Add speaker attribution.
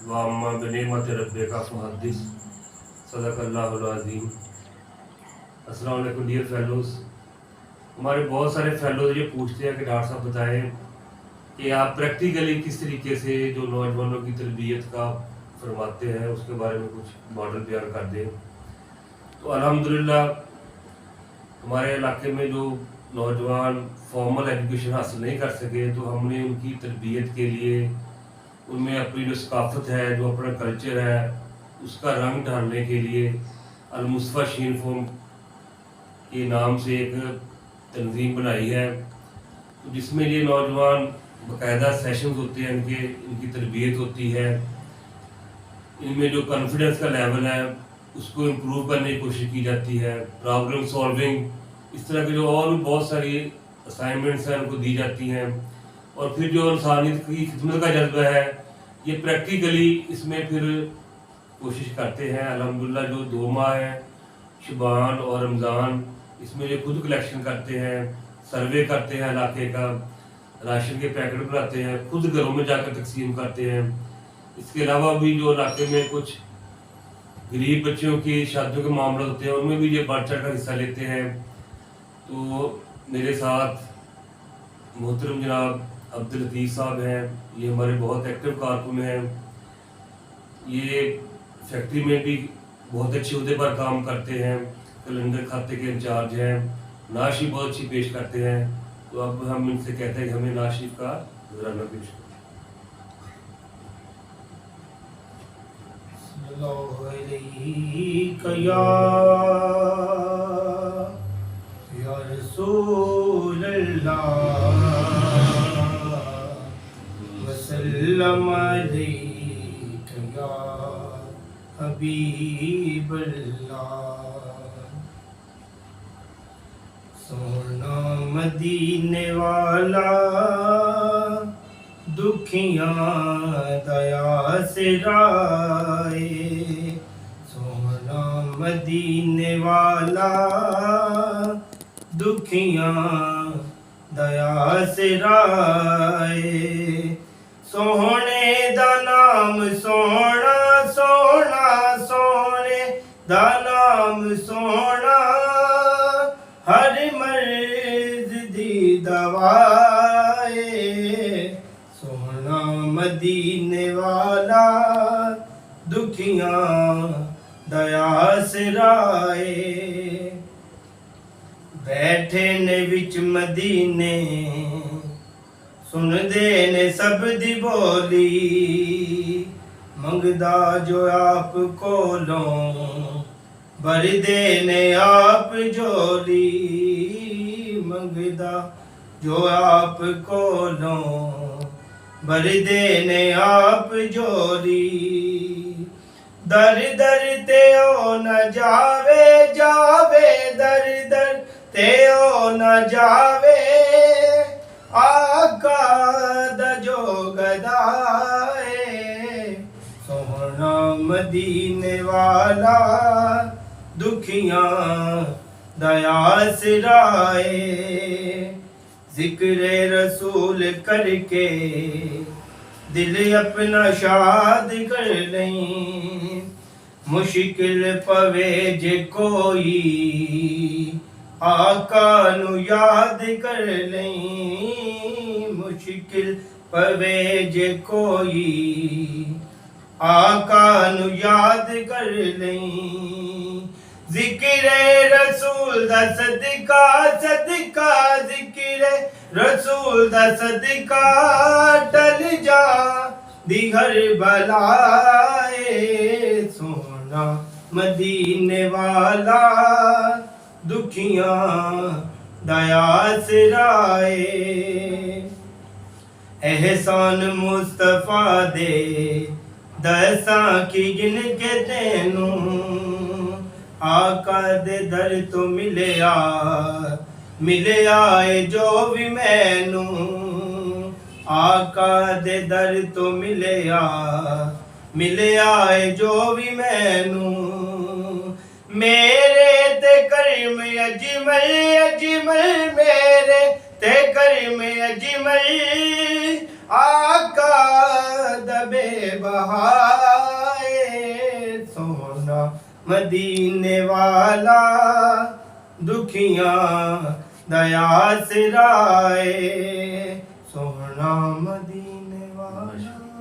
Speaker 1: वाम्मा बिनेमत रब्बिका फहद्दिस सदक़ल्लाहुल अज़ीम। अस्सलाम वालेकुम dear fellows. हमारे बहुत सारे फेलोज़ ये पूछते हैं कि डॉक्टर साहब बताएं कि आप प्रैक्टिकली किस तरीके से जो नौजवानों की तरबियत का फरमाते हैं उसके बारे में कुछ मॉडल बयान कर दें। तो अल्हम्दुलिल्लाह हमारे इलाके में जो नौजवान फॉर्मल एजुकेशन हासिल नहीं कर सके तो हमने उनकी तरबियत के लिए उनमें अपनी जो सकाफत है, जो अपना कल्चर है, उसका रंग ढालने के लिए अल-मुस्तफ़ा शीन फॉर्म के नाम से एक तंजीम बनाई है, तो जिसमें ये नौजवान बाकायदा सेशंस होते हैं, इनकी तरबियत होती है, इनमें जो कॉन्फिडेंस का लेवल है उसको इम्प्रूव करने की कोशिश की जाती है, प्रॉब्लम सॉल्विंग, इस तरह के जो और भी बहुत सारी असाइनमेंट्स हैं उनको दी जाती हैं। और फिर जो इंसानियत की खिदमत का जज्बा है ये प्रैक्टिकली इसमें फिर कोशिश करते हैं। अल्हम्दुलिल्लाह जो 2 माह हैं शबान और रमज़ान, इसमें जो खुद कलेक्शन करते हैं, सर्वे करते हैं इलाके का, राशन के पैकेट बनाते हैं, खुद घरों में जाकर तकसीम करते हैं। इसके अलावा भी जो इलाके में कुछ गरीब बच्चों की शादियों के मामले होते हैं उनमें भी ये बढ़ चढ़ कर हिस्सा लेते हैं। तो मेरे साथ मोहतरम जनाब अब्दुल लतीफ़ साहब हैं, ये हमारे बहुत एक्टिव कारकुन हैं, ये फैक्ट्री में भी बहुत अच्छे अहदे पर काम करते हैं, कैलेंडर खाते के इंचार्ज हैं, नाशी बहुत अच्छी पेश करते हैं। तो अब हम इनसे कहते हैं कि हमें नाशी का नजराना पेश करें।
Speaker 2: या रसूल अल्लाह वसल्लम अलैका या हबीब अल्लाह। सोना मदीने वाला दुखियां दया से राए, सोना मदीने वाला दुखियां दया से राए। सोहने दा नाम सोना सोना, सोने दा नाम सोना, हर मर्ज दी दवाए। सोना मदीने वाला दुखियां दया से राए। बैठे ने विच मदीने सुनदे ने सब दी बोली, मंगदा जो आप कोलों भरदे ने आप झोली, मंगदा जो आप कोलों भरदे ने आप झोली। दर दर ते ओ न जावे जावे, दर दर ते ओ न जावे, आका दा जो गदाए। सोहना मदीने वाला दुखियां दया सिराए। जिक्र रसूल करके दिल अपना शाद कर लें, मुश्किल पवे जे कोई आका नु याद कर लें। मुश्किल पवे जे कोई आका नु याद कर लें। जिक्र रसूल दा सदका सदका, जिक्र रसूल दा सदका, टल जा दी हर बलाए। सोना मदीने वाला दुखियां दया सिराए। एहसान मुस्तफा दे दसां की गिन के तेनू, आका दे दर तो मिलिया मिलिया है जो भी मैनू। आका दे दर तो मिलिया मिलिया है जो भी मैनू। मेरे ते करीम अजमल अजमल, मेरे ते करीम अजमल, آقا دبے بہائے سونا مدینے والا دکھیاں دیا سرائے سونا مدینے والا